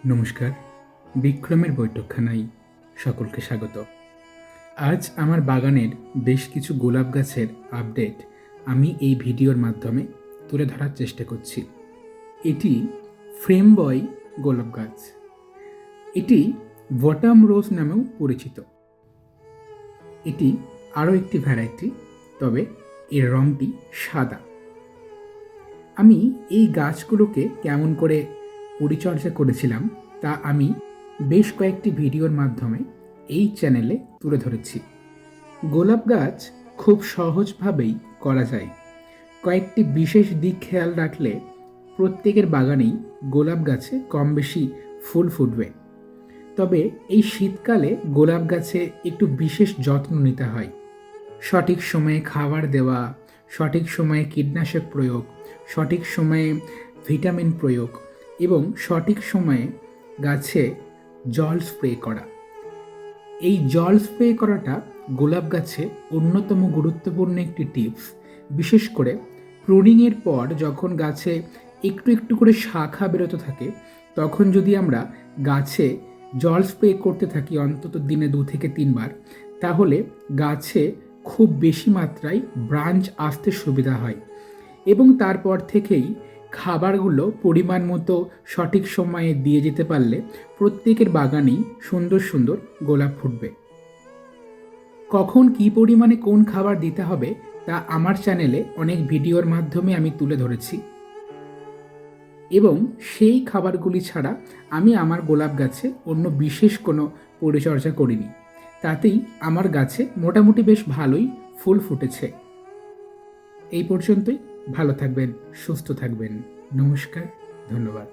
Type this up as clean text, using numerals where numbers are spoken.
নমস্কার, বিক্রমের বৈঠকখানায় সকলকে স্বাগত। আজ আমার বাগানের বেশ কিছু গোলাপ গাছের আপডেট আমি এই ভিডিওর মাধ্যমে তুলে ধরার চেষ্টা করছি। এটি ফ্রেম বয় গোলাপ গাছ। এটি বটাম রোজ নামেও পরিচিত। এটি আরও একটি ভ্যারাইটি, তবে এর রঙটি সাদা। আমি এই গাছগুলোকে কেমন করে পরিচর্যা করেছিলাম তা আমি বেশ কয়েকটি ভিডিওর মাধ্যমে এই চ্যানেলে তুলে ধরেছি। গোলাপ গাছ খুব সহজভাবেই করা যায়। কয়েকটি বিশেষ দিক খেয়াল রাখলে প্রত্যেকের বাগানেই গোলাপ গাছে কম বেশি ফুল ফুটবে। তবে এই শীতকালে গোলাপ গাছে একটু বিশেষ যত্ন নিতে হয়। সঠিক সময়ে খাবার দেওয়া, সঠিক সময়ে কীটনাশক প্রয়োগ, সঠিক সময়ে ভিটামিন প্রয়োগ এবং সঠিক সময়ে গাছে জল স্প্রে করা। এই জল স্প্রে করাটা গোলাপ গাছে অন্যতম গুরুত্বপূর্ণ একটি টিপস। বিশেষ করে প্রুনিংয়ের পর যখন গাছে একটু একটু করে শাখা বেরোতে থাকে, তখন যদি আমরা গাছে জল স্প্রে করতে থাকি অন্তত দিনে 2 থেকে 3 বার, তাহলে গাছে খুব বেশি মাত্রায় ব্রাঞ্চ আসতে সুবিধা হয় এবং তারপর থেকেই খাবারগুলো পরিমাণ মতো সঠিক সময়ে দিয়ে যেতে পারলে প্রত্যেকের বাগানেই সুন্দর সুন্দর গোলাপ ফুটবে। কখন কী পরিমাণে কোন খাবার দিতে হবে তা আমার চ্যানেলে অনেক ভিডিওর মাধ্যমে আমি তুলে ধরেছি এবং সেই খাবারগুলি ছাড়া আমি আমার গোলাপ গাছে অন্য বিশেষ কোনো পরিচর্যা করিনি। তাতেই আমার গাছে মোটামুটি বেশ ভালোই ফুল ফুটেছে। এই পর্যন্তই। ভালো থাকবেন, সুস্থ থাকবেন। নমস্কার, ধন্যবাদ।